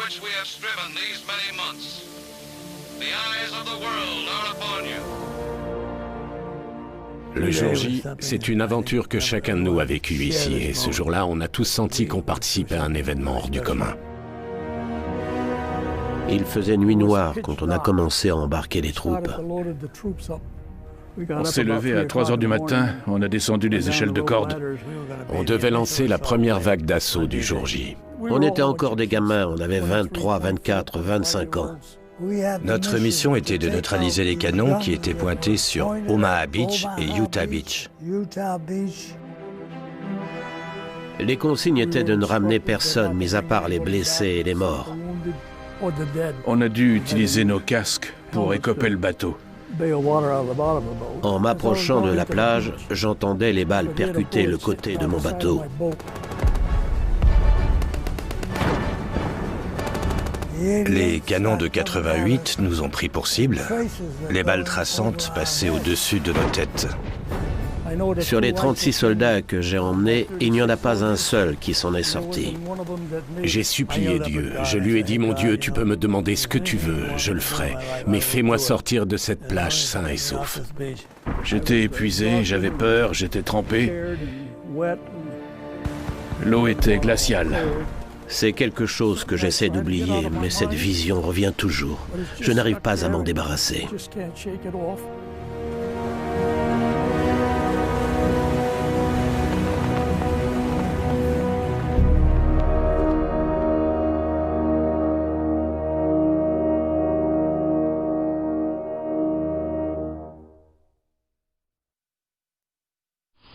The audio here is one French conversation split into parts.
which we have striven these many months. The eyes of the world are upon you. Le jour J, c'est une aventure que chacun de nous a vécue ici, et ce jour-là, on a tous senti qu'on participait à un événement hors du commun. Il faisait nuit noire quand on a commencé à embarquer les troupes. On s'est levé à 3 heures du matin, on a descendu les échelles de corde. On devait lancer la première vague d'assaut du jour J. On était encore des gamins, on avait 23, 24, 25 ans. Notre mission était de neutraliser les canons qui étaient pointés sur Omaha Beach et Utah Beach. Les consignes étaient de ne ramener personne, mis à part les blessés et les morts. On a dû utiliser nos casques pour écoper le bateau. En m'approchant de la plage, j'entendais les balles percuter le côté de mon bateau. Les canons de 88 nous ont pris pour cible. Les balles traçantes passaient au-dessus de nos têtes. Sur les 36 soldats que j'ai emmenés, il n'y en a pas un seul qui s'en est sorti. J'ai supplié Dieu. Je lui ai dit, mon Dieu, tu peux me demander ce que tu veux, je le ferai. Mais fais-moi sortir de cette plage sain et sauf. J'étais épuisé, j'avais peur, j'étais trempé. L'eau était glaciale. C'est quelque chose que j'essaie d'oublier, mais cette vision revient toujours. Je n'arrive pas à m'en débarrasser.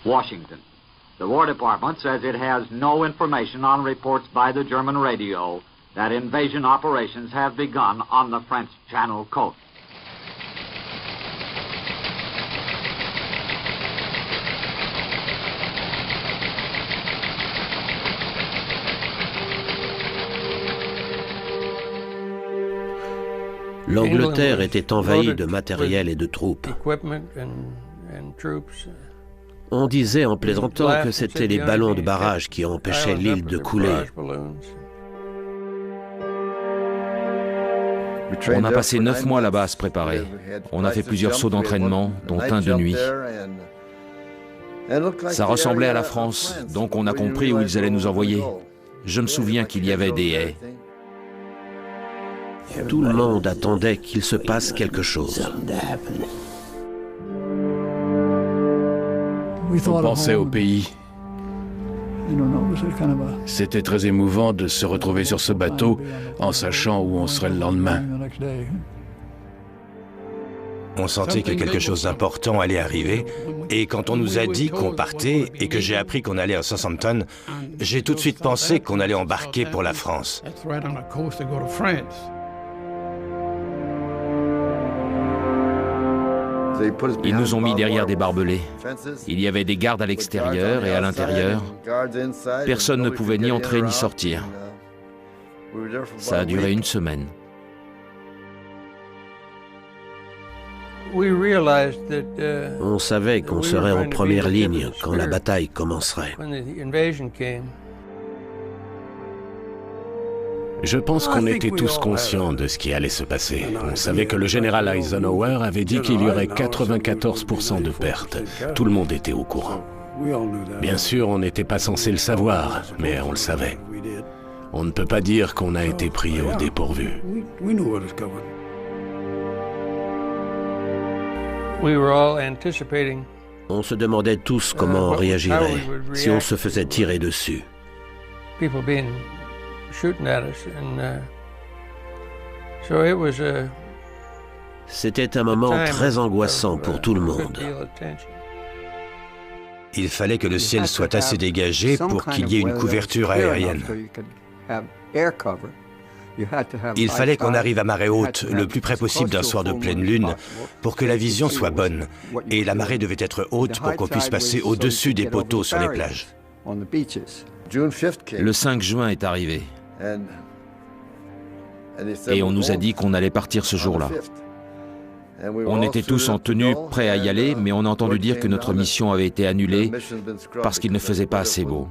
Washington. The War Department says it has no information on reports by the German radio that invasion operations have begun on the French Channel coast. L'Angleterre était envahie de matériel et de troupes. On disait en plaisantant que c'était les ballons de barrage qui empêchaient l'île de couler. On a passé 9 mois là-bas à se préparer. On a fait plusieurs sauts d'entraînement, dont un de nuit. Ça ressemblait à la France, donc on a compris où ils allaient nous envoyer. Je me souviens qu'il y avait des haies. Tout le monde attendait qu'il se passe quelque chose. On pensait au pays. C'était très émouvant de se retrouver sur ce bateau en sachant où on serait le lendemain. On sentait que quelque chose d'important allait arriver, et quand on nous a dit qu'on partait et que j'ai appris qu'on allait à Southampton, j'ai tout de suite pensé qu'on allait embarquer pour la France. Ils nous ont mis derrière des barbelés. Il y avait des gardes à l'extérieur et à l'intérieur. Personne ne pouvait ni entrer ni sortir. Ça a duré une semaine. On savait qu'on serait en première ligne quand la bataille commencerait. Je pense qu'on était tous conscients de ce qui allait se passer. On savait que le général Eisenhower avait dit qu'il y aurait 94% de pertes. Tout le monde était au courant. Bien sûr, on n'était pas censé le savoir, mais on le savait. On ne peut pas dire qu'on a été pris au dépourvu. On se demandait tous comment on réagirait si on se faisait tirer dessus. C'était un moment très angoissant pour tout le monde. Il fallait que le ciel soit assez dégagé pour qu'il y ait une couverture aérienne. Il fallait qu'on arrive à marée haute, le plus près possible d'un soir de pleine lune, pour que la vision soit bonne. Et la marée devait être haute pour qu'on puisse passer au-dessus des poteaux sur les plages. Le 5 juin est arrivé. Et on nous a dit qu'on allait partir ce jour-là. On était tous en tenue, prêts à y aller, mais on a entendu dire que notre mission avait été annulée parce qu'il ne faisait pas assez beau.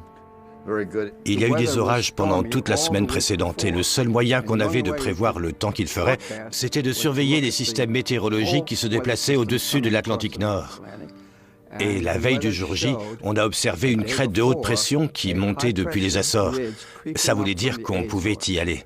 Il y a eu des orages pendant toute la semaine précédente et le seul moyen qu'on avait de prévoir le temps qu'il ferait, c'était de surveiller les systèmes météorologiques qui se déplaçaient au-dessus de l'Atlantique Nord. Et la veille du jour J, on a observé une crête de haute pression qui montait depuis les Açores. Ça voulait dire qu'on pouvait y aller.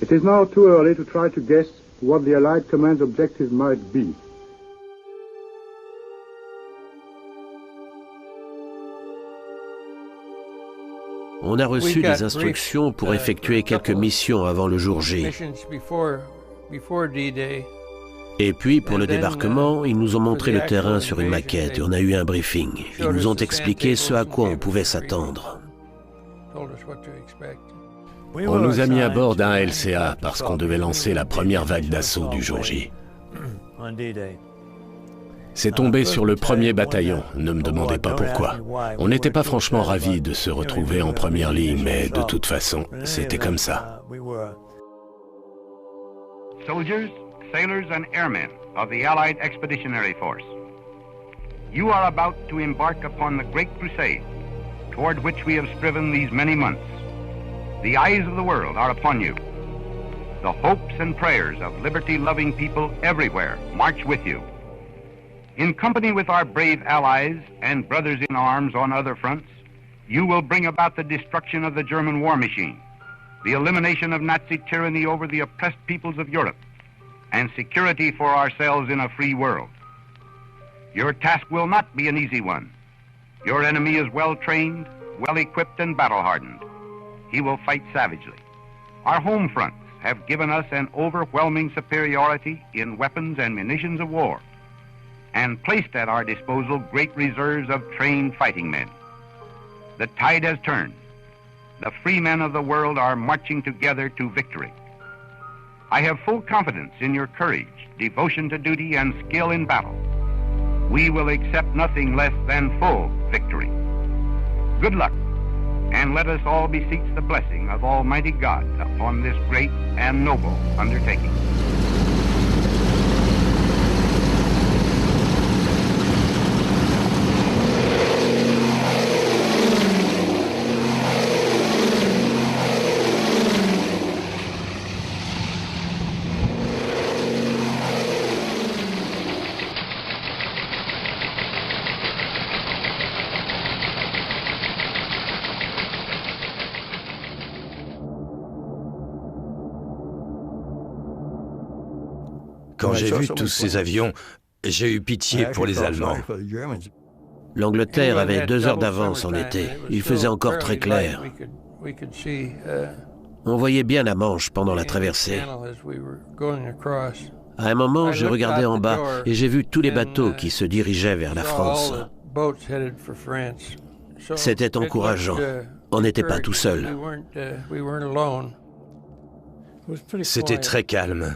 It is now too early to try to guess what the Allied command's objectives might be. On a reçu des instructions pour effectuer quelques missions avant le jour J. Et puis, pour le débarquement, ils nous ont montré le terrain sur une maquette et on a eu un briefing. Ils nous ont expliqué ce à quoi on pouvait s'attendre. On nous a mis à bord d'un LCA parce qu'on devait lancer la première vague d'assaut du jour J. C'est tombé sur le premier bataillon, ne me demandez pas pourquoi. On n'était pas franchement ravis de se retrouver en première ligne, mais de toute façon, c'était comme ça. Soldiers, sailors and airmen of the Allied Expeditionary Force, you are about to embark upon the great crusade toward which we have striven these many months. The eyes of the world are upon you. The hopes and prayers of liberty-loving people everywhere march with you. In company with our brave allies and brothers in arms on other fronts, you will bring about the destruction of the German war machine, the elimination of Nazi tyranny over the oppressed peoples of Europe, and security for ourselves in a free world. Your task will not be an easy one. Your enemy is well-trained, well-equipped, and battle-hardened. He will fight savagely. Our home fronts have given us an overwhelming superiority in weapons and munitions of war, and placed at our disposal great reserves of trained fighting men. The tide has turned. The free men of the world are marching together to victory. I have full confidence in your courage, devotion to duty, and skill in battle. We will accept nothing less than full victory. Good luck, and let us all beseech the blessing of Almighty God upon this great and noble undertaking. Quand j'ai vu tous ces avions, j'ai eu pitié pour les Allemands. L'Angleterre avait 2 heures d'avance en été. Il faisait encore très clair. On voyait bien la Manche pendant la traversée. À un moment, je regardais en bas et j'ai vu tous les bateaux qui se dirigeaient vers la France. C'était encourageant. On n'était pas tout seul. C'était très calme.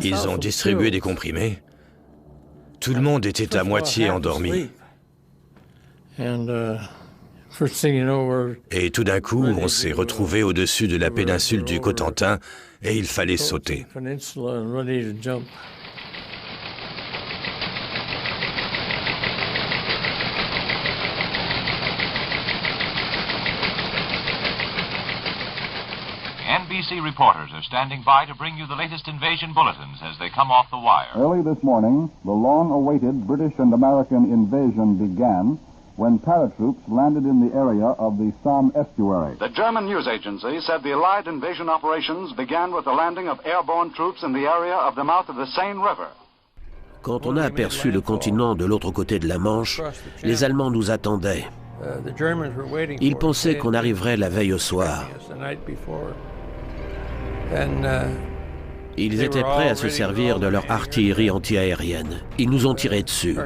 Ils ont distribué des comprimés. Tout le monde était à moitié endormi. Et tout d'un coup, on s'est retrouvé au-dessus de la péninsule du Cotentin et il fallait sauter. NBC reporters are standing by to bring you the latest invasion bulletins as they come off the wire. Early this morning, the long-awaited British and American invasion began when paratroops landed in the area of the Somme estuary. The German news agency said the Allied invasion operations began with the landing of airborne troops in the area of the mouth of the Seine River. Quand on a aperçu le continent de l'autre côté de la Manche, les Allemands nous attendaient. Ils pensaient qu'on arriverait la veille au soir. Ils étaient prêts à se servir de leur artillerie antiaérienne. Ils nous ont tiré dessus.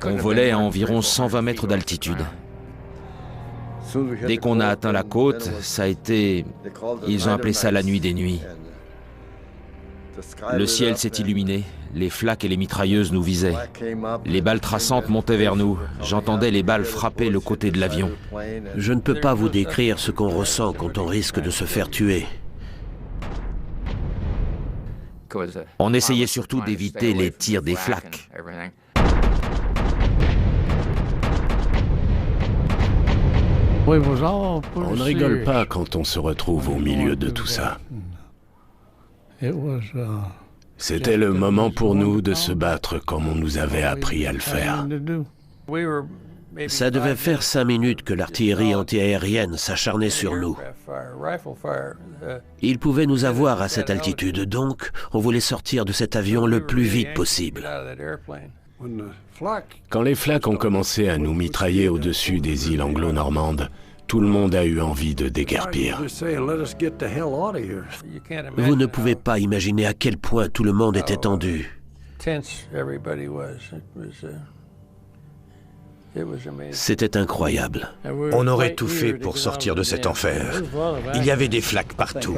On volait à environ 120 mètres d'altitude. Dès qu'on a atteint la côte, ça a été... Ils ont appelé ça la nuit des nuits. Le ciel s'est illuminé, les flaques et les mitrailleuses nous visaient. Les balles traçantes montaient vers nous, j'entendais les balles frapper le côté de l'avion. Je ne peux pas vous décrire ce qu'on ressent quand on risque de se faire tuer. On essayait surtout d'éviter les tirs des flaques. On ne rigole pas quand on se retrouve au milieu de tout ça. C'était le moment pour nous de se battre comme on nous avait appris à le faire. Ça devait faire 5 minutes que l'artillerie antiaérienne s'acharnait sur nous. Ils pouvaient nous avoir à cette altitude, donc on voulait sortir de cet avion le plus vite possible. Quand les flaques ont commencé à nous mitrailler au-dessus des îles anglo-normandes, tout le monde a eu envie de déguerpir. Vous ne pouvez pas imaginer à quel point tout le monde était tendu. C'était incroyable. On aurait tout fait pour sortir de cet enfer. Il y avait des flaques partout.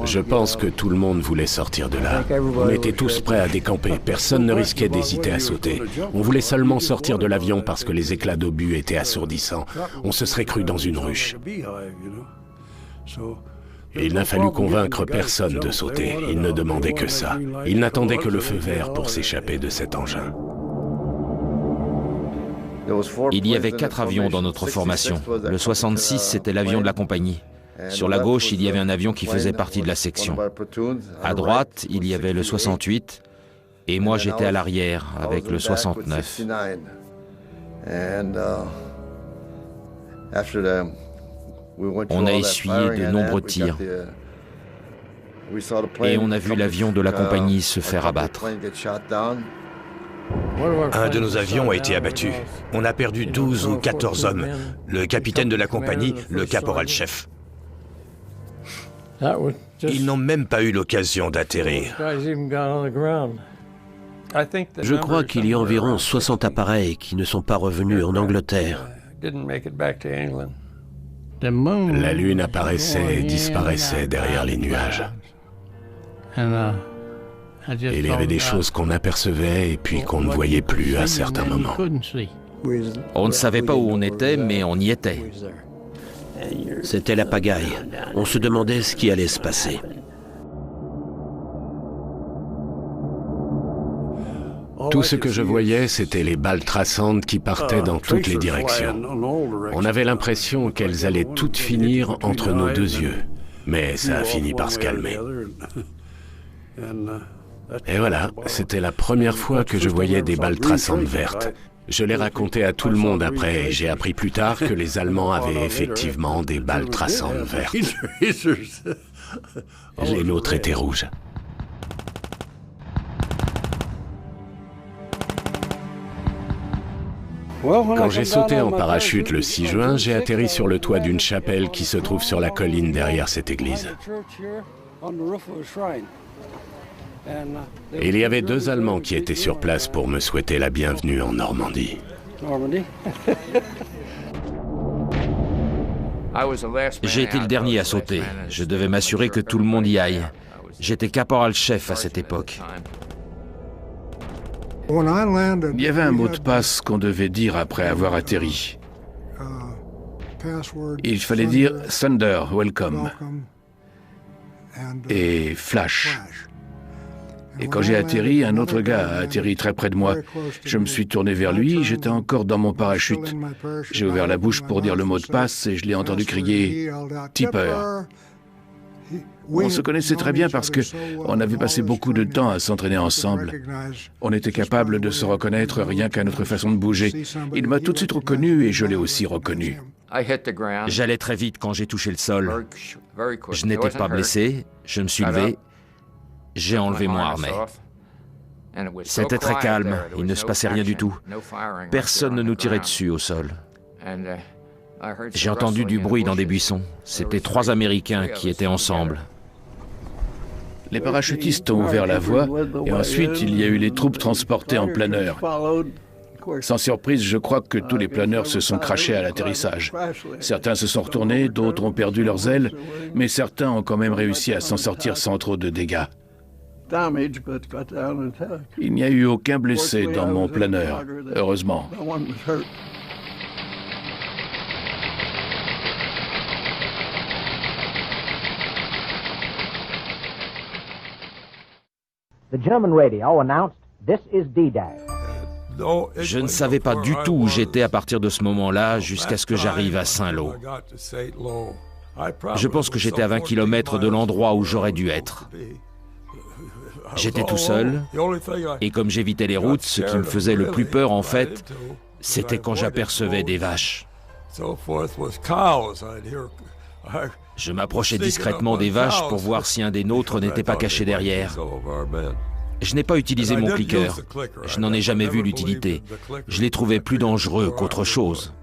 Je pense que tout le monde voulait sortir de là. On était tous prêts à décamper. Personne ne risquait d'hésiter à sauter. On voulait seulement sortir de l'avion parce que les éclats d'obus étaient assourdissants. On se serait cru dans une ruche. Et il n'a fallu convaincre personne de sauter. Ils ne demandaient que ça. Ils n'attendaient que le feu vert pour s'échapper de cet engin. Il y avait 4 avions dans notre formation. Le 66, c'était l'avion de la compagnie. Sur la gauche, il y avait un avion qui faisait partie de la section. À droite, il y avait le 68, et moi j'étais à l'arrière avec le 69. On a essuyé de nombreux tirs. Et on a vu l'avion de la compagnie se faire abattre. Un de nos avions a été abattu. On a perdu 12 ou 14 hommes. Le capitaine de la compagnie, le caporal-chef. Ils n'ont même pas eu l'occasion d'atterrir. Je crois qu'il y a environ 60 appareils qui ne sont pas revenus en Angleterre. La Lune apparaissait et disparaissait derrière les nuages. Et il y avait des choses qu'on apercevait et puis qu'on ne voyait plus à certains moments. On ne savait pas où on était, mais on y était. C'était la pagaille. On se demandait ce qui allait se passer. Tout ce que je voyais, c'était les balles traçantes qui partaient dans toutes les directions. On avait l'impression qu'elles allaient toutes finir entre nos 2 yeux. Mais ça a fini par se calmer. Et voilà, c'était la première fois que je voyais des balles traçantes vertes. Je l'ai raconté à tout le monde après et j'ai appris plus tard que les Allemands avaient effectivement des balles traçantes vertes. Les nôtres étaient rouges. Quand j'ai sauté en parachute le 6 juin, j'ai atterri sur le toit d'une chapelle qui se trouve sur la colline derrière cette église. Et il y avait 2 Allemands qui étaient sur place pour me souhaiter la bienvenue en Normandie. J'ai été le dernier à sauter. Je devais m'assurer que tout le monde y aille. J'étais caporal-chef à cette époque. Il y avait un mot de passe qu'on devait dire après avoir atterri. Il fallait dire « Thunder, welcome » et « Flash ». Et quand j'ai atterri, un autre gars a atterri très près de moi. Je me suis tourné vers lui, j'étais encore dans mon parachute. J'ai ouvert la bouche pour dire le mot de passe et je l'ai entendu crier « Tipper ». On se connaissait très bien parce qu'on avait passé beaucoup de temps à s'entraîner ensemble. On était capable de se reconnaître rien qu'à notre façon de bouger. Il m'a tout de suite reconnu et je l'ai aussi reconnu. J'allais très vite quand j'ai touché le sol. Je n'étais pas blessé, je me suis levé, j'ai enlevé mon harnais. C'était très calme, il ne se passait rien du tout. Personne ne nous tirait dessus au sol. J'ai entendu du bruit dans des buissons. C'était 3 Américains qui étaient ensemble. Les parachutistes ont ouvert la voie et ensuite il y a eu les troupes transportées en planeur. Sans surprise, je crois que tous les planeurs se sont crashés à l'atterrissage. Certains se sont retournés, d'autres ont perdu leurs ailes, mais certains ont quand même réussi à s'en sortir sans trop de dégâts. Il n'y a eu aucun blessé dans mon planeur, heureusement. The German radio announced, "This is D-Day." Je ne savais pas du tout où j'étais à partir de ce moment-là jusqu'à ce que j'arrive à Saint-Lô. Je pense que j'étais à 20 km de l'endroit où j'aurais dû être. J'étais tout seul, et comme j'évitais les routes, ce qui me faisait le plus peur en fait, c'était quand j'apercevais des vaches. Je m'approchais discrètement des vaches pour voir si un des nôtres n'était pas caché derrière. Je n'ai pas utilisé mon cliqueur. Je n'en ai jamais vu l'utilité. Je l'ai trouvé plus dangereux qu'autre chose.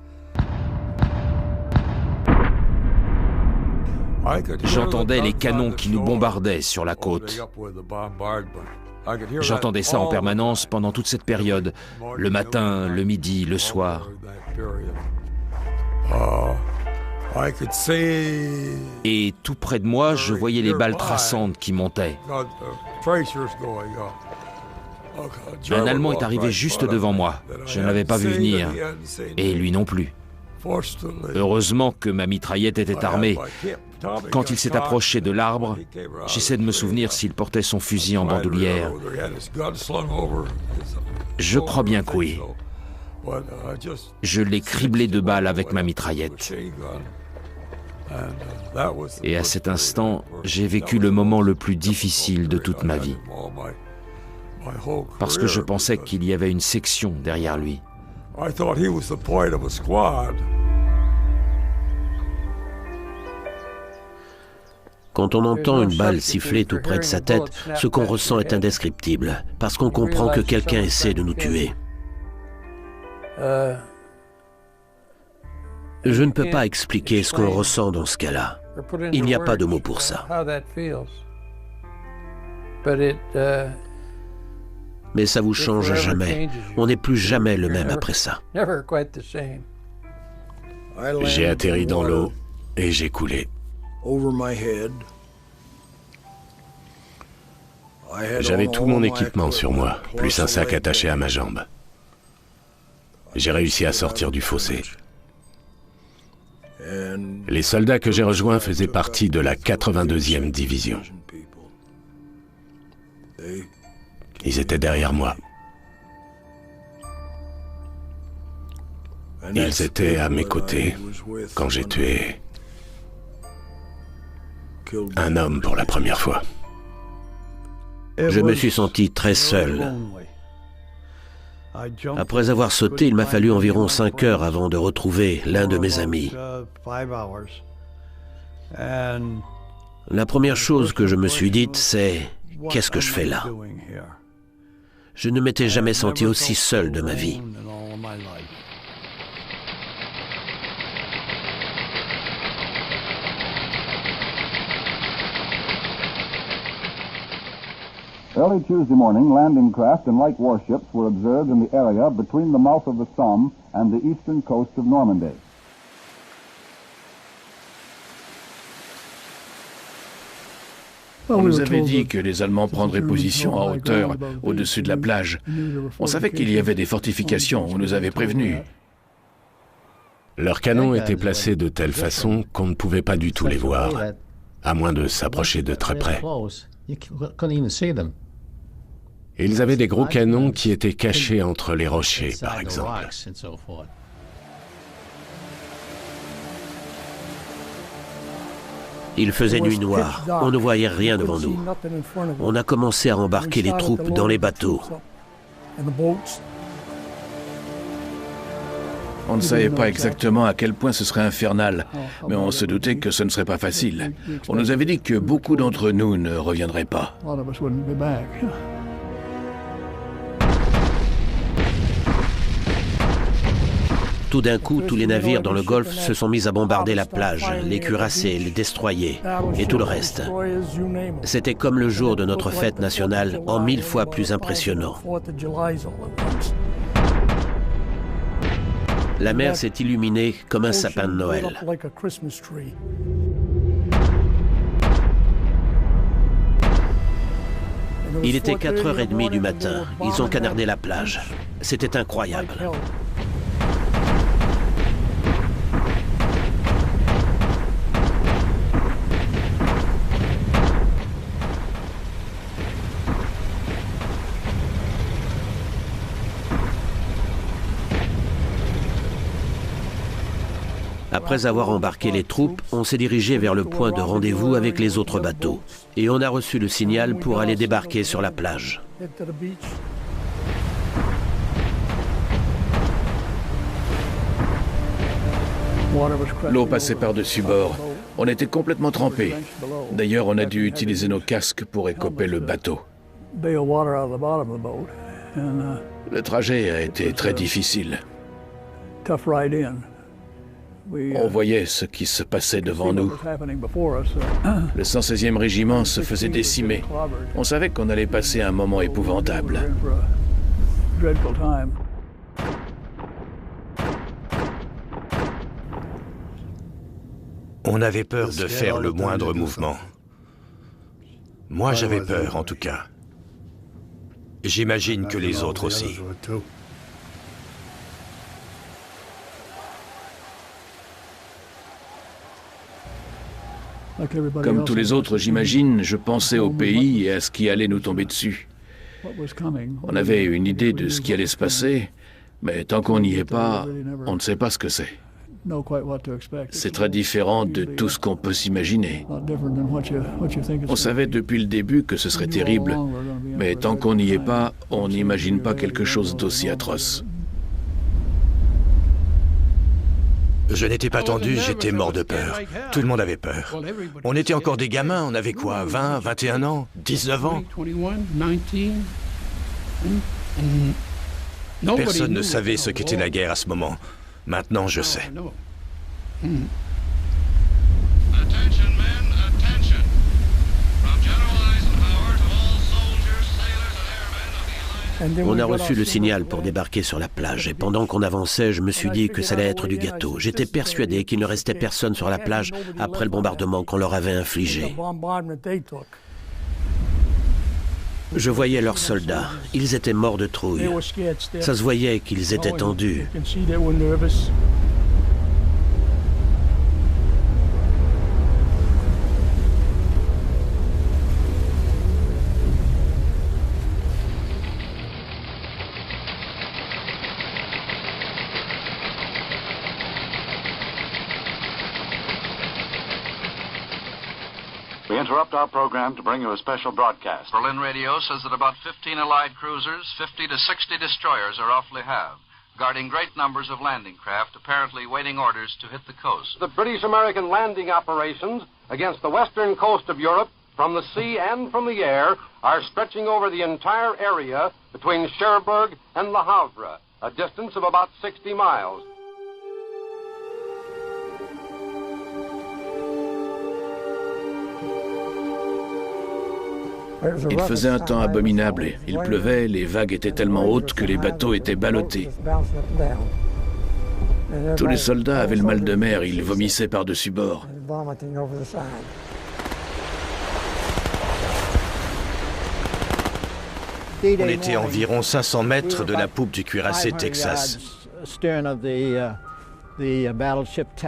J'entendais les canons qui nous bombardaient sur la côte. J'entendais ça en permanence pendant toute cette période, le matin, le midi, le soir. Et tout près de moi, je voyais les balles traçantes qui montaient. Un Allemand est arrivé juste devant moi. Je ne l'avais pas vu venir, et lui non plus. Heureusement que ma mitraillette était armée. Quand il s'est approché de l'arbre, j'essaie de me souvenir s'il portait son fusil en bandoulière. Je crois bien que oui. Je l'ai criblé de balles avec ma mitraillette. Et à cet instant, j'ai vécu le moment le plus difficile de toute ma vie. Parce que je pensais qu'il y avait une section derrière lui. Quand on entend une balle siffler tout près de sa tête, ce qu'on ressent est indescriptible, parce qu'on comprend que quelqu'un essaie de nous tuer. Je ne peux pas expliquer ce qu'on ressent dans ce cas-là. Il n'y a pas de mots pour ça. Mais ça vous change à jamais. On n'est plus jamais le même après ça. J'ai atterri dans l'eau et j'ai coulé. J'avais tout mon équipement sur moi, plus un sac attaché à ma jambe. J'ai réussi à sortir du fossé. Les soldats que j'ai rejoints faisaient partie de la 82e division. Ils étaient derrière moi. Ils étaient à mes côtés quand j'ai tué un homme pour la première fois. Je me suis senti très seul. Après avoir sauté, il m'a fallu environ 5 heures avant de retrouver l'un de mes amis. La première chose que je me suis dite, c'est « Qu'est-ce que je fais là ?» Je ne m'étais jamais senti aussi seul de ma vie. Early Tuesday morning, landing craft and light warships were observed in the area between the mouth of the Somme and the eastern coast of Normandy. On nous avait dit que les Allemands prendraient position en hauteur, au-dessus de la plage. On savait qu'il y avait des fortifications, on nous avait prévenus. Leurs canons étaient placés de telle façon qu'on ne pouvait pas du tout les voir, à moins de s'approcher de très près. Ils avaient des gros canons qui étaient cachés entre les rochers, par exemple. Il faisait nuit noire, on ne voyait rien devant nous. On a commencé à embarquer les troupes dans les bateaux. On ne savait pas exactement à quel point ce serait infernal, mais on se doutait que ce ne serait pas facile. On nous avait dit que beaucoup d'entre nous ne reviendraient pas. Tout d'un coup, tous les navires dans le Golfe se sont mis à bombarder la plage, les cuirassés, les destroyers et tout le reste. C'était comme le jour de notre fête nationale, en 1000 fois plus impressionnant. La mer s'est illuminée comme un sapin de Noël. Il était 4h30 du matin. Ils ont canardé la plage. C'était incroyable. Après avoir embarqué les troupes, on s'est dirigé vers le point de rendez-vous avec les autres bateaux. Et on a reçu le signal pour aller débarquer sur la plage. L'eau passait par-dessus bord. On était complètement trempés. D'ailleurs, on a dû utiliser nos casques pour écoper le bateau. Le trajet a été très difficile. On voyait ce qui se passait devant nous. Le 116e régiment se faisait décimer. On savait qu'on allait passer un moment épouvantable. On avait peur de faire le moindre mouvement. Moi, j'avais peur, en tout cas. J'imagine que les autres aussi. Comme tous les autres, j'imagine, je pensais au pays et à ce qui allait nous tomber dessus. On avait une idée de ce qui allait se passer, mais tant qu'on n'y est pas, on ne sait pas ce que c'est. C'est très différent de tout ce qu'on peut s'imaginer. On savait depuis le début que ce serait terrible, mais tant qu'on n'y est pas, on n'imagine pas quelque chose d'aussi atroce. Je n'étais pas tendu, j'étais mort de peur. Tout le monde avait peur. On était encore des gamins, on avait quoi, 20, 21 ans, 19 ans? Personne ne savait ce qu'était la guerre à ce moment. Maintenant, je sais. Attention, men, attention. From General Eisenhower to all soldiers, sailors, and airmen of the Allied... On a reçu le signal pour débarquer sur la plage et pendant qu'on avançait, je me suis dit que ça allait être du gâteau. J'étais persuadé qu'il ne restait personne sur la plage après le bombardement qu'on leur avait infligé. Je voyais leurs soldats. Ils étaient morts de trouille. Ça se voyait qu'ils étaient tendus. We interrupt our program to bring you a special broadcast. Berlin radio says that about 15 Allied cruisers, 50 to 60 destroyers are off Le Havre, guarding great numbers of landing craft, apparently waiting orders to hit the coast. The British-American landing operations against the western coast of Europe, from the sea and from the air, are stretching over the entire area between Cherbourg and Le Havre, a distance of about 60 miles. Il faisait un temps abominable. Il pleuvait, les vagues étaient tellement hautes que les bateaux étaient ballottés. Tous les soldats avaient le mal de mer, ils vomissaient par-dessus bord. On était à environ 500 mètres de la poupe du cuirassé Texas.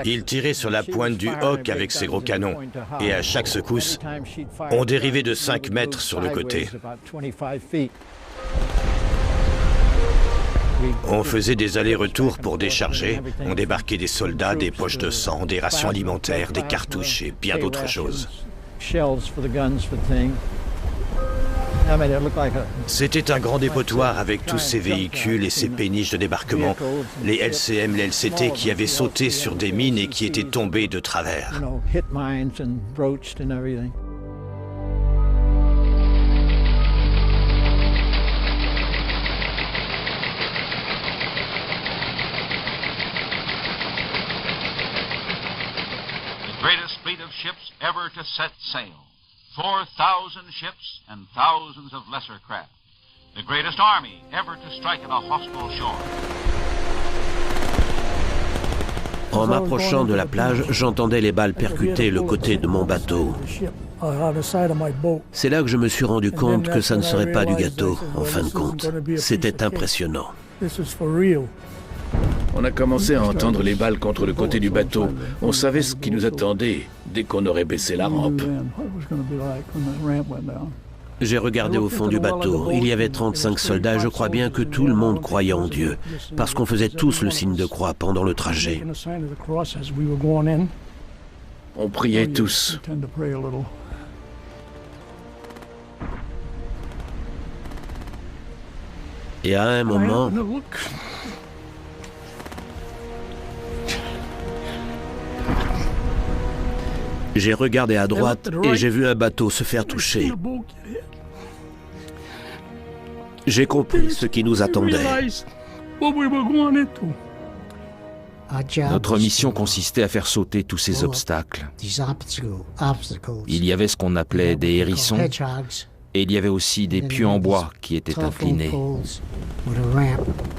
Il tirait sur la pointe du Hawk avec ses gros canons, et à chaque secousse, on dérivait de 5 mètres sur le côté. On faisait des allers-retours pour décharger, on débarquait des soldats, des poches de sang, des rations alimentaires, des cartouches et bien d'autres choses. C'était un grand dépotoir avec tous ces véhicules et ces péniches de débarquement, les LCM, les LCT qui avaient sauté sur des mines et qui étaient tombés de travers. The greatest fleet of ships ever to set sail. 4,000 ships and thousands of lesser craft. The greatest army ever to strike at a hostile shore. En m'approchant de la plage, j'entendais les balles percuter le côté de mon bateau. C'est là que je me suis rendu compte que ça ne serait pas du gâteau, en fin de compte. C'était impressionnant. On a commencé à entendre les balles contre le côté du bateau. On savait ce qui nous attendait dès qu'on aurait baissé la rampe. J'ai regardé au fond du bateau. Il y avait 35 soldats et je crois bien que tout le monde croyait en Dieu, parce qu'on faisait tous le signe de croix pendant le trajet. On priait tous. Et à un moment, j'ai regardé à droite et j'ai vu un bateau se faire toucher. J'ai compris ce qui nous attendait. Notre mission consistait à faire sauter tous ces obstacles. Il y avait ce qu'on appelait des hérissons, et il y avait aussi des pieux en bois qui étaient inclinés.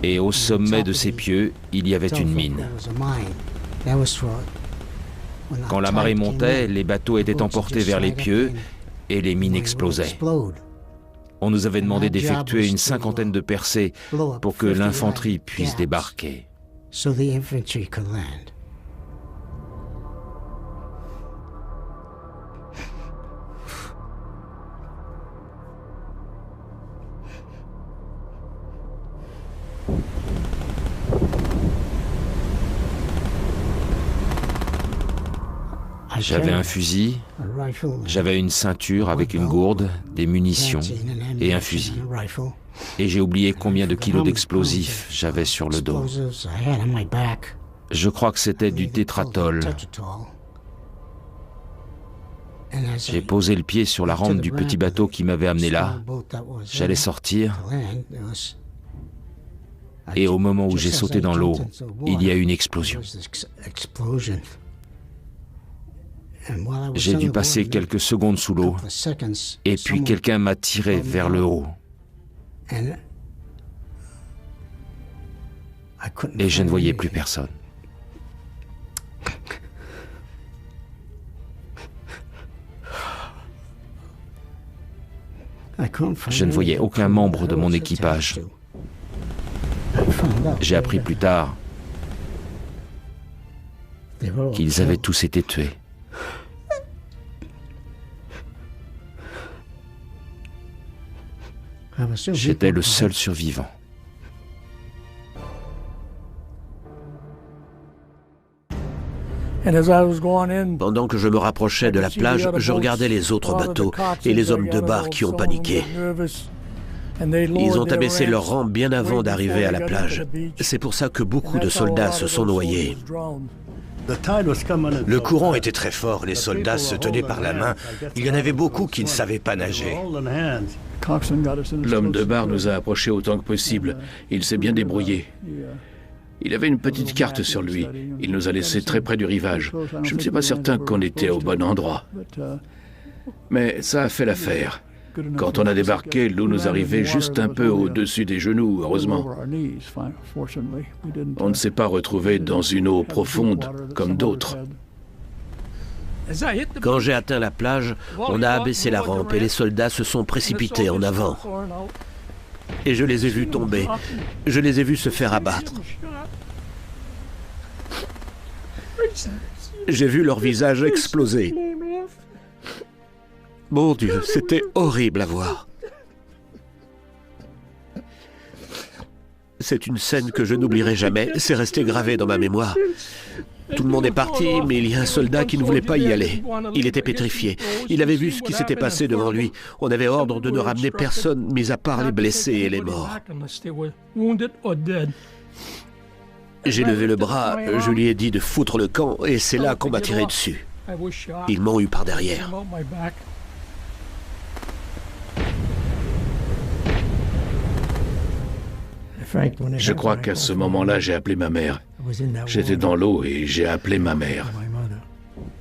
Et au sommet de ces pieux, il y avait une mine. Quand la marée montait, les bateaux étaient emportés vers les pieux et les mines explosaient. On nous avait demandé d'effectuer une 50aine de percées pour que l'infanterie puisse débarquer. J'avais un fusil, j'avais une ceinture avec une gourde, des munitions et un fusil. Et j'ai oublié combien de kilos d'explosifs j'avais sur le dos. Je crois que c'était du tétratol. J'ai posé le pied sur la rampe du petit bateau qui m'avait amené là. J'allais sortir. Et au moment où j'ai sauté dans l'eau, il y a eu une explosion. J'ai dû passer quelques secondes sous l'eau, et puis quelqu'un m'a tiré vers le haut. Et je ne voyais plus personne. Je ne voyais aucun membre de mon équipage. J'ai appris plus tard qu'ils avaient tous été tués. J'étais le seul survivant. Pendant que je me rapprochais de la plage, je regardais les autres bateaux et les hommes de bar qui ont paniqué. Ils ont abaissé leur rampe bien avant d'arriver à la plage. C'est pour ça que beaucoup de soldats se sont noyés. Le courant était très fort, les soldats se tenaient par la main. Il y en avait beaucoup qui ne savaient pas nager. L'homme de bar nous a approchés autant que possible. Il s'est bien débrouillé. Il avait une petite carte sur lui. Il nous a laissés très près du rivage. Je ne suis pas certain qu'on était au bon endroit. Mais ça a fait l'affaire. Quand on a débarqué, l'eau nous arrivait juste un peu au-dessus des genoux, heureusement. On ne s'est pas retrouvé dans une eau profonde comme d'autres. Quand j'ai atteint la plage, on a abaissé la rampe et les soldats se sont précipités en avant. Et je les ai vus tomber. Je les ai vus se faire abattre. J'ai vu leur visage exploser. Mon Dieu, c'était horrible à voir. C'est une scène que je n'oublierai jamais. C'est resté gravé dans ma mémoire. Tout le monde est parti, mais il y a un soldat qui ne voulait pas y aller. Il était pétrifié. Il avait vu ce qui s'était passé devant lui. On avait ordre de ne ramener personne, mis à part les blessés et les morts. J'ai levé le bras, je lui ai dit de foutre le camp, et c'est là qu'on m'a tiré dessus. Ils m'ont eu par derrière. Je crois qu'à ce moment-là, j'ai appelé ma mère. J'étais dans l'eau et j'ai appelé ma mère.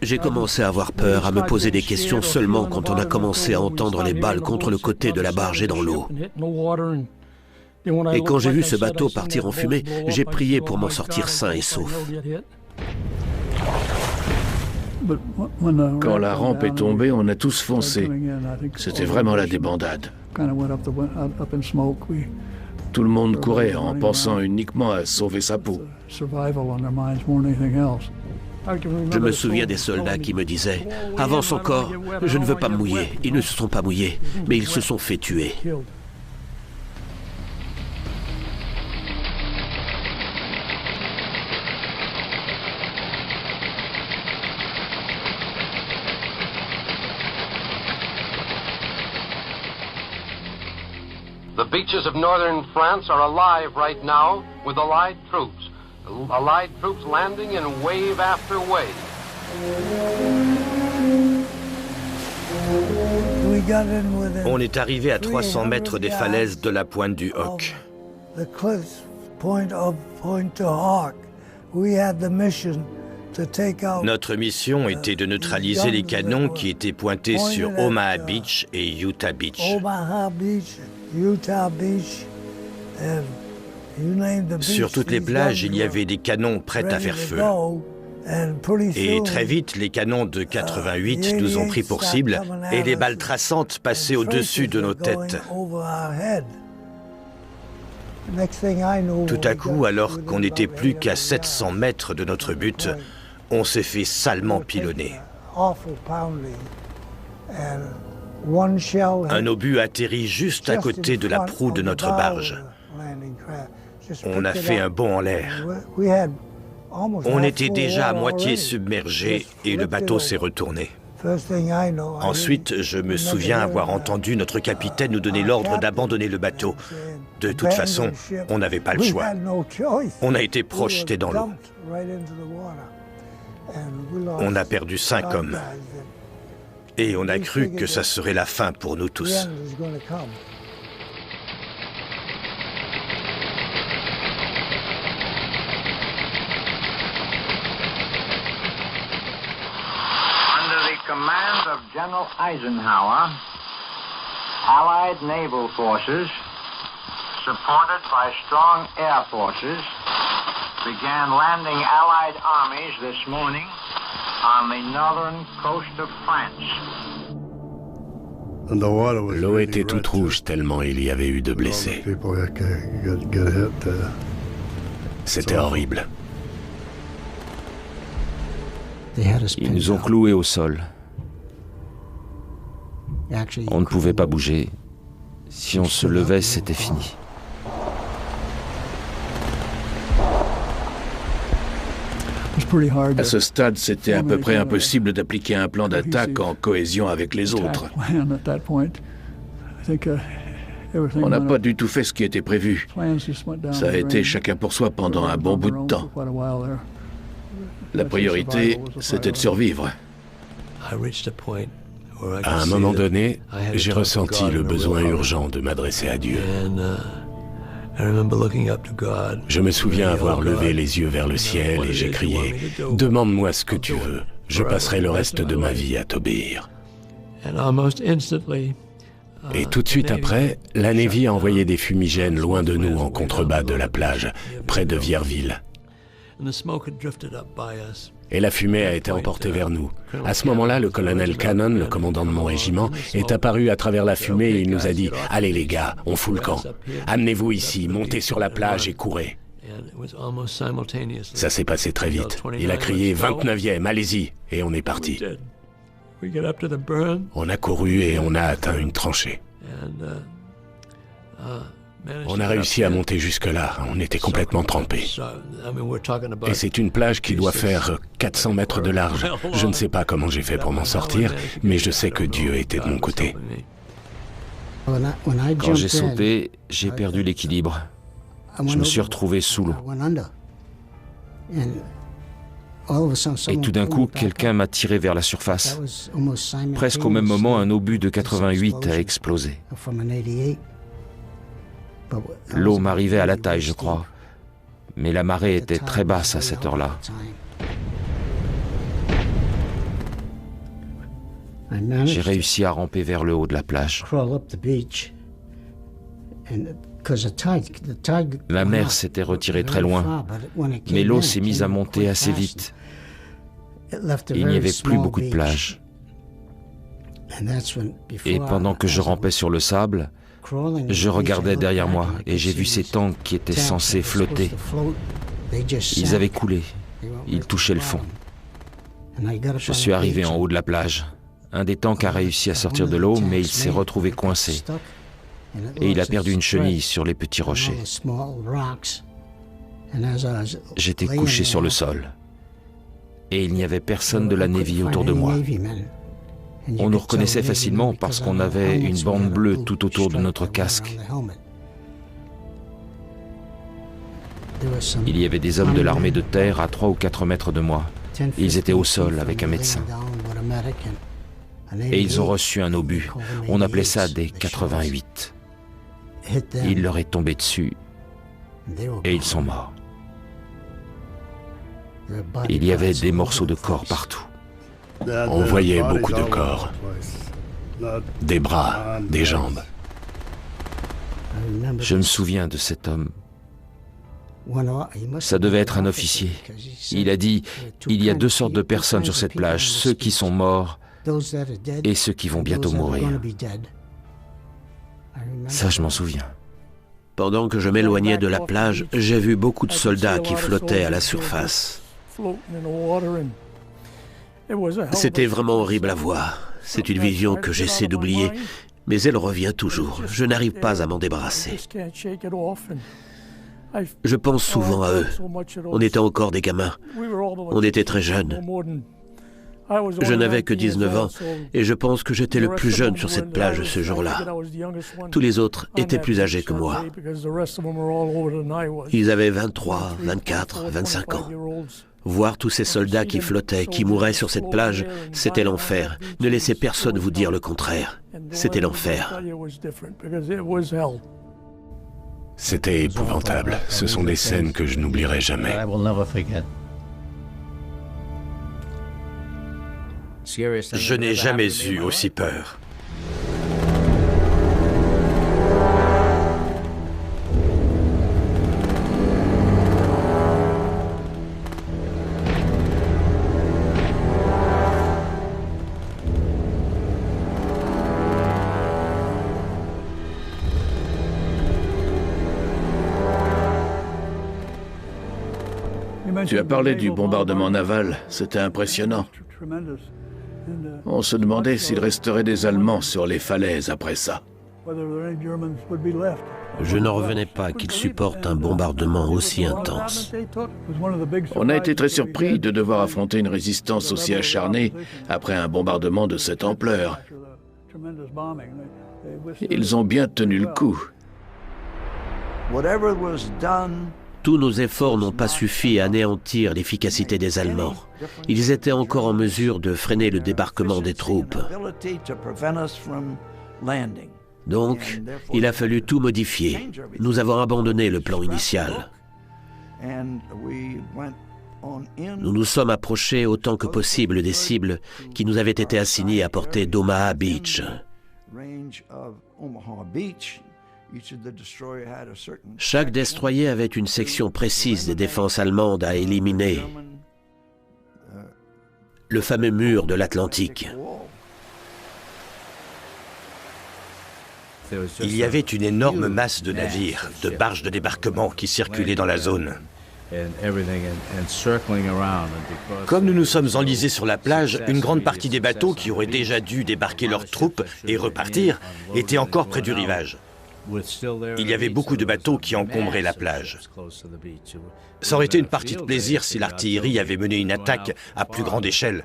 J'ai commencé à avoir peur, à me poser des questions seulement quand on a commencé à entendre les balles contre le côté de la barge et dans l'eau. Et quand j'ai vu ce bateau partir en fumée, j'ai prié pour m'en sortir sain et sauf. Quand la rampe est tombée, on a tous foncé. C'était vraiment la débandade. Tout le monde courait en pensant uniquement à sauver sa peau. Je me souviens des soldats qui me disaient « Avance encore, je ne veux pas me mouiller. » Ils ne se sont pas mouillés, mais ils se sont fait tuer. The beaches of northern France are alive right now with Allied troops. Allied troops landing in wave after wave. On est arrivé à 300 mètres des falaises de la pointe du Hoc. Notre mission était de neutraliser les canons qui étaient pointés sur Omaha Beach et Utah Beach. Sur toutes les plages, il y avait des canons prêts à faire feu. Et très vite, les canons de 88 nous ont pris pour cible et les balles traçantes passaient au-dessus de nos têtes. Tout à coup, alors qu'on n'était plus qu'à 700 mètres de notre but, on s'est fait salement pilonner. Un obus atterrit juste à côté de la proue de notre barge. On a fait un bond en l'air. On était déjà à moitié submergés et le bateau s'est retourné. Ensuite, je me souviens avoir entendu notre capitaine nous donner l'ordre d'abandonner le bateau. De toute façon, on n'avait pas le choix. On a été projetés dans l'eau. On a perdu 5 hommes. Et on a cru que ça serait la fin pour nous tous. Command of General Eisenhower, Allied naval forces, supported by strong air forces, began landing Allied armies this morning on the northern coast of France. L'eau était toute rouge tellement il y avait eu de blessés. C'était horrible. Ils nous ont cloués au sol. On ne pouvait pas bouger. Si on se levait, c'était fini. À ce stade, c'était à peu près impossible d'appliquer un plan d'attaque en cohésion avec les autres. On n'a pas du tout fait ce qui était prévu. Ça a été chacun pour soi pendant un bon bout de temps. La priorité, c'était de survivre. À un moment donné, j'ai ressenti le besoin urgent de m'adresser à Dieu. Je me souviens avoir levé les yeux vers le ciel et j'ai crié « Demande-moi ce que tu veux, je passerai le reste de ma vie à t'obéir. » Et tout de suite après, la Navy a envoyé des fumigènes loin de nous en contrebas de la plage, près de Vierville. Et la fumée a été emportée vers nous. À ce moment-là, le colonel Cannon, le commandant de mon régiment, est apparu à travers la fumée et il nous a dit « Allez les gars, on fout le camp. Amenez-vous ici, montez sur la plage et courez. » Ça s'est passé très vite. Il a crié « 29e, allez-y !» et on est parti. On a couru et on a atteint une tranchée. On a réussi à monter jusque-là, on était complètement trempés. Et c'est une plage qui doit faire 400 mètres de large. Je ne sais pas comment j'ai fait pour m'en sortir, mais je sais que Dieu était de mon côté. Quand j'ai sauté, j'ai perdu l'équilibre. Je me suis retrouvé sous l'eau. Et tout d'un coup, quelqu'un m'a tiré vers la surface. Presque au même moment, un obus de 88 a explosé. L'eau m'arrivait à la taille, je crois. Mais la marée était très basse à cette heure-là. J'ai réussi à ramper vers le haut de la plage. La mer s'était retirée très loin, mais l'eau s'est mise à monter assez vite. Il n'y avait plus beaucoup de plages. Et pendant que je rampais sur le sable, je regardais derrière moi et j'ai vu ces tanks qui étaient censés flotter. Ils avaient coulé. Ils touchaient le fond. Je suis arrivé en haut de la plage. Un des tanks a réussi à sortir de l'eau, mais il s'est retrouvé coincé. Et il a perdu une chenille sur les petits rochers. J'étais couché sur le sol. Et il n'y avait personne de la Navy autour de moi. On nous reconnaissait facilement parce qu'on avait une bande bleue tout autour de notre casque. Il y avait des hommes de l'armée de terre à 3 ou 4 mètres de moi. Ils étaient au sol avec un médecin. Et ils ont reçu un obus. On appelait ça des 88. Il leur est tombé dessus et ils sont morts. Il y avait des morceaux de corps partout. On voyait beaucoup de corps. Des bras, des jambes. Je me souviens de cet homme. Ça devait être un officier. Il a dit, il y a 2 sortes de personnes sur cette plage, ceux qui sont morts et ceux qui vont bientôt mourir. Ça, je m'en souviens. Pendant que je m'éloignais de la plage, j'ai vu beaucoup de soldats qui flottaient à la surface. C'était vraiment horrible à voir. C'est une vision que j'essaie d'oublier, mais elle revient toujours. Je n'arrive pas à m'en débarrasser. Je pense souvent à eux. On était encore des gamins. On était très jeunes. Je n'avais que 19 ans et je pense que j'étais le plus jeune sur cette plage ce jour-là. Tous les autres étaient plus âgés que moi. Ils avaient 23, 24, 25 ans. Voir tous ces soldats qui flottaient, qui mouraient sur cette plage, c'était l'enfer. Ne laissez personne vous dire le contraire. C'était l'enfer. C'était épouvantable. Ce sont des scènes que je n'oublierai jamais. Je n'ai jamais eu aussi peur. Tu as parlé du bombardement naval, c'était impressionnant. On se demandait s'il resterait des Allemands sur les falaises après ça. Je n'en revenais pas qu'ils supportent un bombardement aussi intense. On a été très surpris de devoir affronter une résistance aussi acharnée après un bombardement de cette ampleur. Ils ont bien tenu le coup. Tous nos efforts n'ont pas suffi à anéantir l'efficacité des Allemands. Ils étaient encore en mesure de freiner le débarquement des troupes. Donc, il a fallu tout modifier. Nous avons abandonné le plan initial. Nous nous sommes approchés autant que possible des cibles qui nous avaient été assignées à portée d'Omaha Beach. Chaque destroyer avait une section précise des défenses allemandes à éliminer. Le fameux mur de l'Atlantique. Il y avait une énorme masse de navires, de barges de débarquement qui circulaient dans la zone. Comme nous nous sommes enlisés sur la plage, une grande partie des bateaux qui auraient déjà dû débarquer leurs troupes et repartir étaient encore près du rivage. Il y avait beaucoup de bateaux qui encombraient la plage. Ça aurait été une partie de plaisir si l'artillerie avait mené une attaque à plus grande échelle.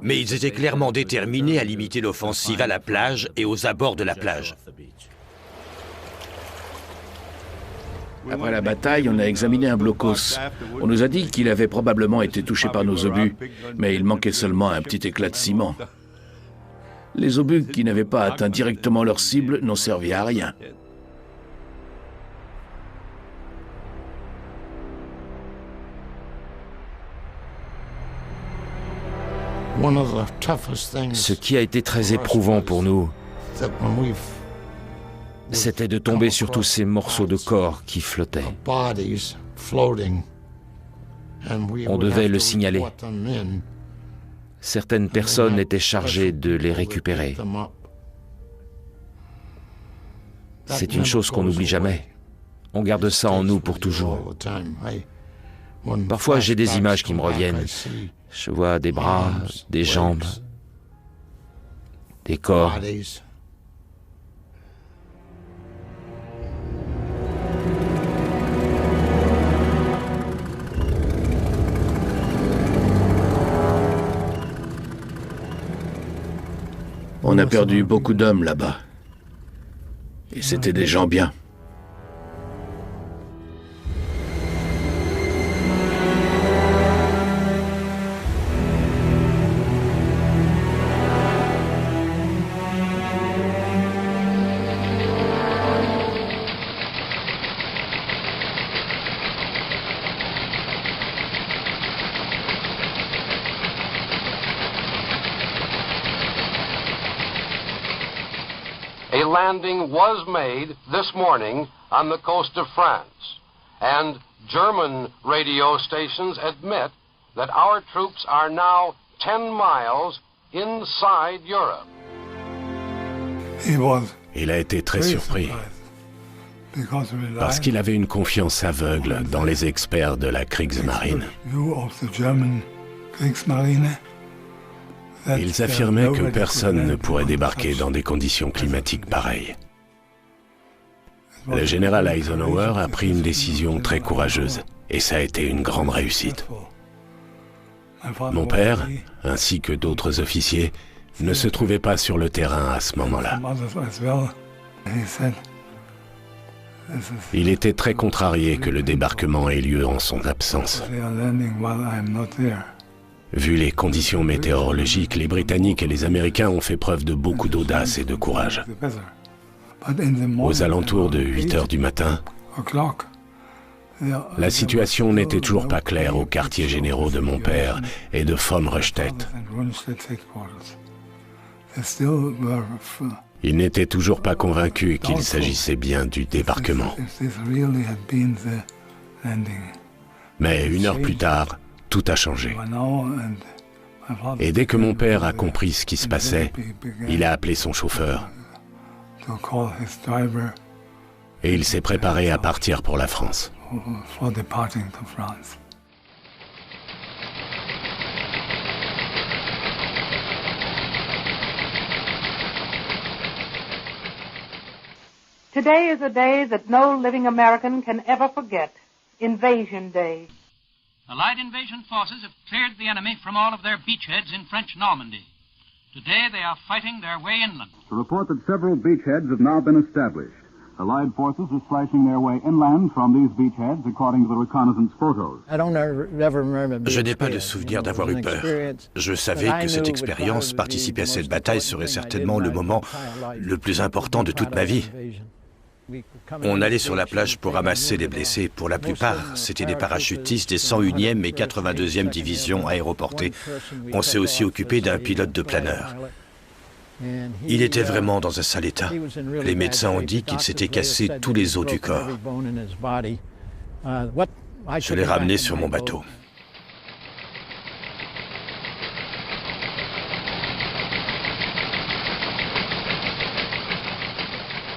Mais ils étaient clairement déterminés à limiter l'offensive à la plage et aux abords de la plage. Après la bataille, on a examiné un blocos. On nous a dit qu'il avait probablement été touché par nos obus, mais il manquait seulement un petit éclat de ciment. Les obus qui n'avaient pas atteint directement leur cible n'ont servi à rien. Ce qui a été très éprouvant pour nous, c'était de tomber sur tous ces morceaux de corps qui flottaient. On devait le signaler. Certaines personnes étaient chargées de les récupérer. C'est une chose qu'on n'oublie jamais. On garde ça en nous pour toujours. Parfois, j'ai des images qui me reviennent. Je vois des bras, des jambes, des corps. On a perdu beaucoup d'hommes là-bas. Et c'était des gens bien. A landing was made this morning on the coast of France, and German radio stations admit that our troops are now 10 miles inside Europe. Il a été très surpris parce qu'il avait une confiance aveugle dans les experts de la Kriegsmarine. Ils affirmaient que personne ne pourrait débarquer dans des conditions climatiques pareilles. Le général Eisenhower a pris une décision très courageuse, et ça a été une grande réussite. Mon père, ainsi que d'autres officiers, ne se trouvaient pas sur le terrain à ce moment-là. Il était très contrarié que le débarquement ait lieu en son absence. Vu les conditions météorologiques, les Britanniques et les Américains ont fait preuve de beaucoup d'audace et de courage. Aux alentours de 8 heures du matin, la situation n'était toujours pas claire aux quartiers généraux de mon père et de von Rundstedt. Ils n'étaient toujours pas convaincus qu'il s'agissait bien du débarquement. Mais 1 heure plus tard, tout a changé. Et dès que mon père a compris ce qui se passait, il a appelé son chauffeur. Et il s'est préparé à partir pour la France. Today is a day that no living American can ever forget. Invasion Day. Allied invasion forces have cleared the enemy from all of their beachheads in French Normandy. Today they are fighting their way inland. To report that several beachheads have now been established. Allied forces are slicing their way inland from these beachheads according to the reconnaissance photos. Je n'ai pas le souvenir d'avoir eu peur. Je savais que cette expérience, participer à cette bataille, serait certainement le moment le plus important de toute ma vie. On allait sur la plage pour ramasser les blessés. Pour la plupart, c'étaient des parachutistes des 101e et 82e divisions aéroportées. On s'est aussi occupé d'un pilote de planeur. Il était vraiment dans un sale état. Les médecins ont dit qu'il s'était cassé tous les os du corps. Je l'ai ramené sur mon bateau.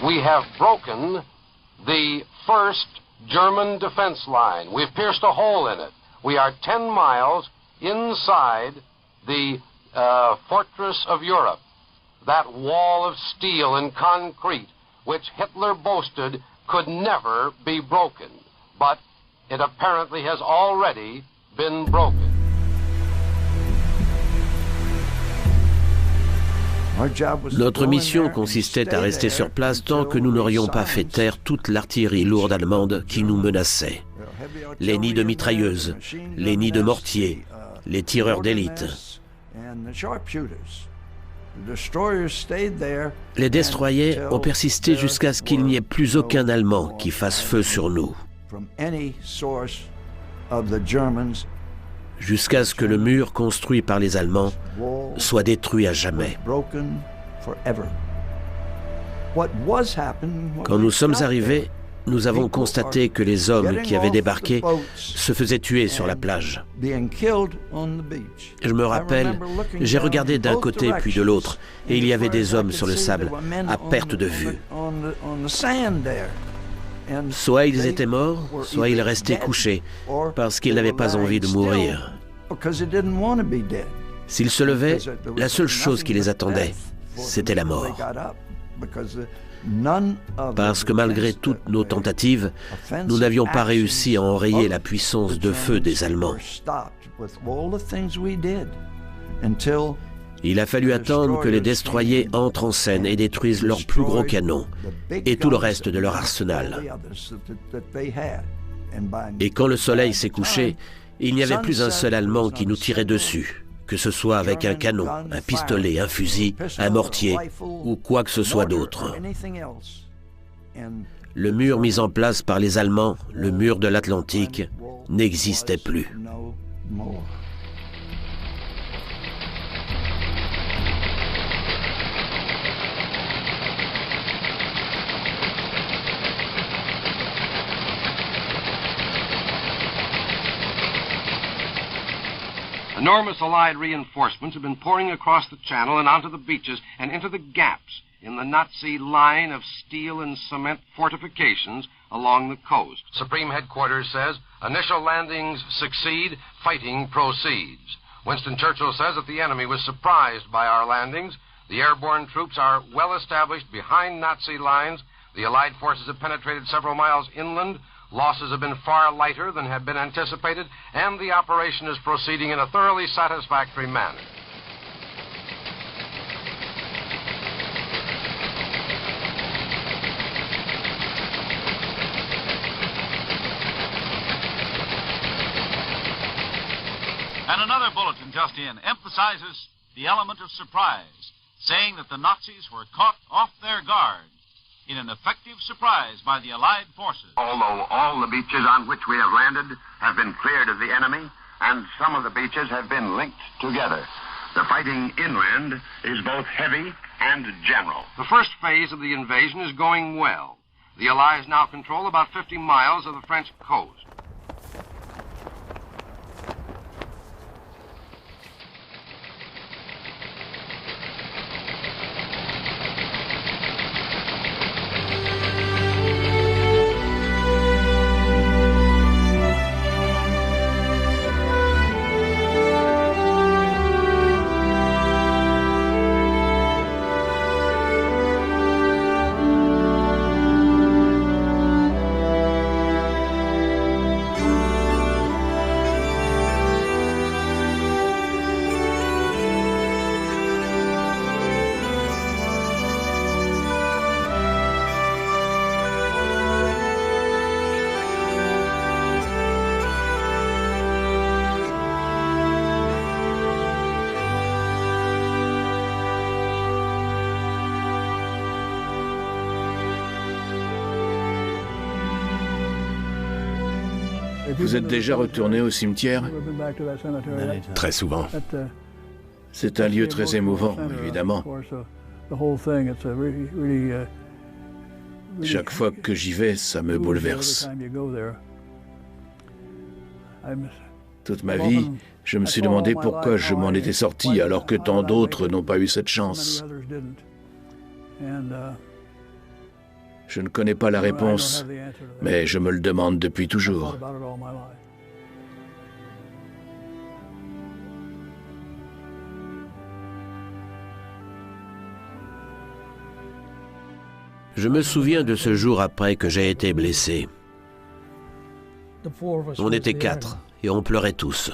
We have broken the first German defense line. We've pierced a hole in it. We are 10 miles inside the fortress of Europe, that wall of steel and concrete which Hitler boasted could never be broken. But it apparently has already been broken. Notre mission consistait à rester sur place tant que nous n'aurions pas fait taire toute l'artillerie lourde allemande qui nous menaçait. Les nids de mitrailleuses, les nids de mortiers, les tireurs d'élite. Les destroyers ont persisté jusqu'à ce qu'il n'y ait plus aucun Allemand qui fasse feu sur nous. Jusqu'à ce que le mur construit par les Allemands soit détruit à jamais. Quand nous sommes arrivés, nous avons constaté que les hommes qui avaient débarqué se faisaient tuer sur la plage. Je me rappelle, j'ai regardé d'un côté puis de l'autre, et il y avait des hommes sur le sable, à perte de vue. Soit ils étaient morts, soit ils restaient couchés, parce qu'ils n'avaient pas envie de mourir. S'ils se levaient, la seule chose qui les attendait, c'était la mort. Parce que malgré toutes nos tentatives, nous n'avions pas réussi à enrayer la puissance de feu des Allemands. Il a fallu attendre que les destroyers entrent en scène et détruisent leurs plus gros canons et tout le reste de leur arsenal. Et quand le soleil s'est couché, il n'y avait plus un seul Allemand qui nous tirait dessus, que ce soit avec un canon, un pistolet, un fusil, un mortier ou quoi que ce soit d'autre. Le mur mis en place par les Allemands, le mur de l'Atlantique, n'existait plus. Enormous Allied reinforcements have been pouring across the channel and onto the beaches and into the gaps in the Nazi line of steel and cement fortifications along the coast. Supreme Headquarters says initial landings succeed, fighting proceeds. Winston Churchill says that the enemy was surprised by our landings. The airborne troops are well established behind Nazi lines. The Allied forces have penetrated several miles inland. Losses have been far lighter than had been anticipated, and the operation is proceeding in a thoroughly satisfactory manner. And another bulletin just in emphasizes the element of surprise, saying that the Nazis were caught off their guard in an effective surprise by the Allied forces. Although all the beaches on which we have landed have been cleared of the enemy, and some of the beaches have been linked together, the fighting inland is both heavy and general. The first phase of the invasion is going well. The Allies now control about 50 miles of the French coast. Vous êtes déjà retourné au cimetière? Très souvent. C'est un lieu très émouvant, évidemment. Chaque fois que j'y vais, ça me bouleverse. Toute ma vie, je me suis demandé pourquoi je m'en étais sorti alors que tant d'autres n'ont pas eu cette chance. Je ne connais pas la réponse, mais je me le demande depuis toujours. Je me souviens de ce jour après que j'ai été blessé. On était 4 et on pleurait tous.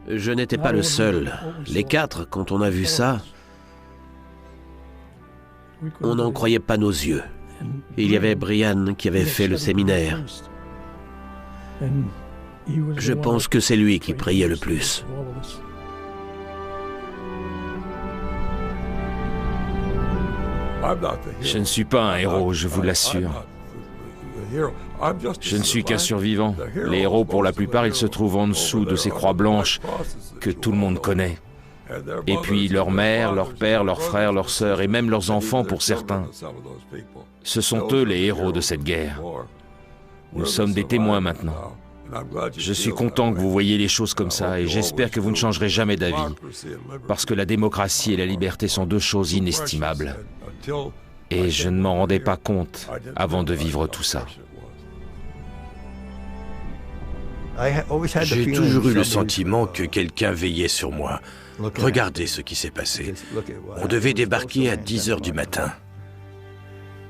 Je n'étais pas le seul. Les 4, quand on a vu ça, on n'en croyait pas nos yeux. Il y avait Brian qui avait fait le séminaire. Je pense que c'est lui qui priait le plus. Je ne suis pas un héros, je vous l'assure. Je ne suis qu'un survivant. Les héros, pour la plupart, ils se trouvent en dessous de ces croix blanches que tout le monde connaît. Et puis leur mère, leur père, leurs frères, leurs sœurs et même leurs enfants pour certains. Ce sont eux les héros de cette guerre. Nous sommes des témoins maintenant. Je suis content que vous voyez les choses comme ça et j'espère que vous ne changerez jamais d'avis. Parce que la démocratie et la liberté sont deux choses inestimables. Et je ne m'en rendais pas compte avant de vivre tout ça. J'ai toujours eu le sentiment que quelqu'un veillait sur moi. Regardez ce qui s'est passé. On devait débarquer à 10 heures du matin.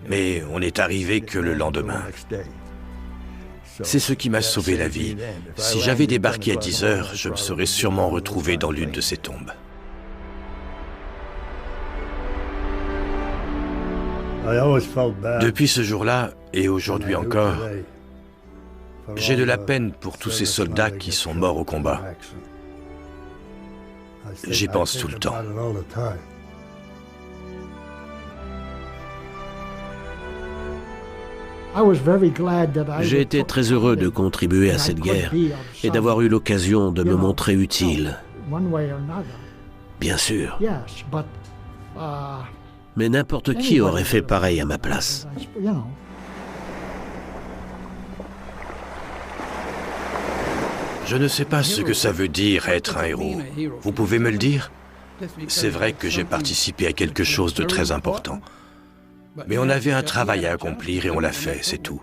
Mais on n'est arrivé que le lendemain. C'est ce qui m'a sauvé la vie. Si j'avais débarqué à 10 heures, je me serais sûrement retrouvé dans l'une de ces tombes. Depuis ce jour-là, et aujourd'hui encore, j'ai de la peine pour tous ces soldats qui sont morts au combat. J'y pense tout le temps. J'ai été très heureux de contribuer à cette guerre et d'avoir eu l'occasion de me montrer utile. Bien sûr. Mais n'importe qui aurait fait pareil à ma place. Je ne sais pas ce que ça veut dire être un héros. Vous pouvez me le dire? C'est vrai que j'ai participé à quelque chose de très important. Mais on avait un travail à accomplir et on l'a fait, c'est tout.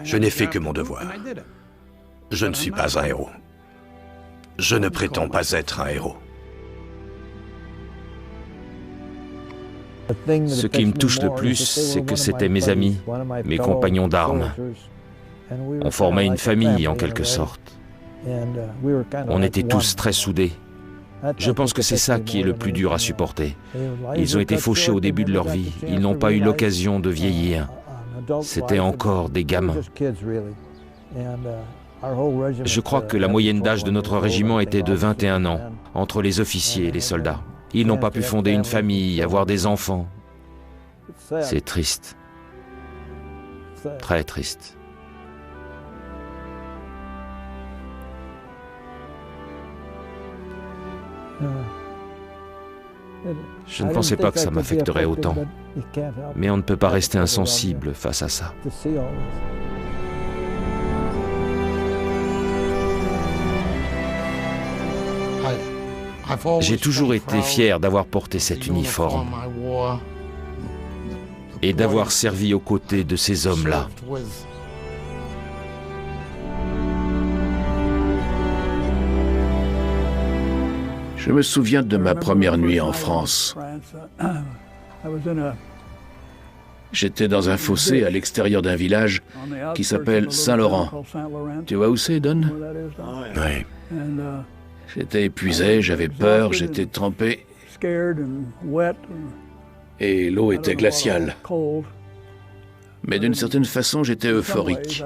Je n'ai fait que mon devoir. Je ne suis pas un héros. Je ne prétends pas être un héros. Ce qui me touche le plus, c'est que c'étaient mes amis, mes compagnons d'armes. On formait une famille, en quelque sorte. On était tous très soudés. Je pense que c'est ça qui est le plus dur à supporter. Ils ont été fauchés au début de leur vie. Ils n'ont pas eu l'occasion de vieillir. C'était encore des gamins. Je crois que la moyenne d'âge de notre régiment était de 21 ans, entre les officiers et les soldats. Ils n'ont pas pu fonder une famille, avoir des enfants. C'est triste. Très triste. Je ne pensais pas que ça m'affecterait autant. Mais on ne peut pas rester insensible face à ça. J'ai toujours été fier d'avoir porté cet uniforme et d'avoir servi aux côtés de ces hommes-là. Je me souviens de ma première nuit en France. J'étais dans un fossé à l'extérieur d'un village qui s'appelle Saint-Laurent. Tu vois où c'est, Don? Oui. J'étais épuisé, j'avais peur, j'étais trempé. Et l'eau était glaciale. Mais d'une certaine façon, j'étais euphorique.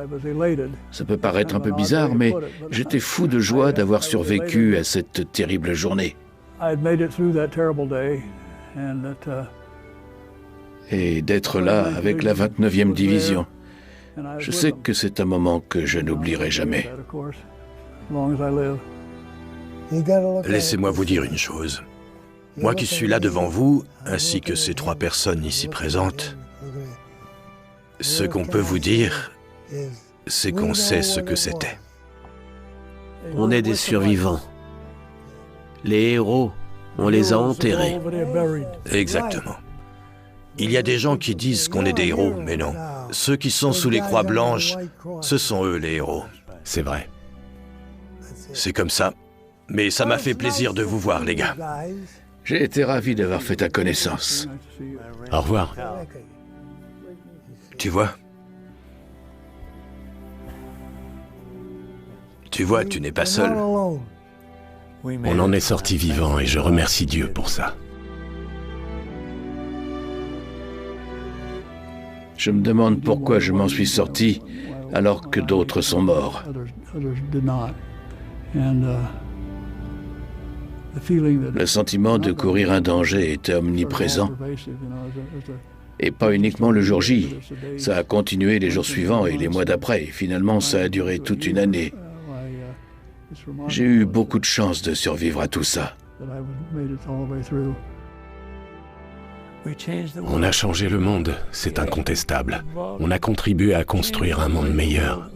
Ça peut paraître un peu bizarre, mais j'étais fou de joie d'avoir survécu à cette terrible journée. Et d'être là avec la 29e division. Je sais que c'est un moment que je n'oublierai jamais. Laissez-moi vous dire une chose. Moi qui suis là devant vous, ainsi que ces 3 personnes ici présentes, ce qu'on peut vous dire, c'est qu'on sait ce que c'était. On est des survivants. Les héros, on les a enterrés. Exactement. Il y a des gens qui disent qu'on est des héros, mais non. Ceux qui sont sous les croix blanches, ce sont eux les héros. C'est vrai. C'est comme ça. Mais ça m'a fait plaisir de vous voir, les gars. J'ai été ravi d'avoir fait ta connaissance. Au revoir. Tu vois, tu n'es pas seul. On en est sorti vivant et je remercie Dieu pour ça. Je me demande pourquoi je m'en suis sorti alors que d'autres sont morts. Le sentiment de courir un danger était omniprésent. Et pas uniquement le jour J. Ça a continué les jours suivants et les mois d'après. Finalement, ça a duré toute une année. J'ai eu beaucoup de chance de survivre à tout ça. On a changé le monde, c'est incontestable. On a contribué à construire un monde meilleur.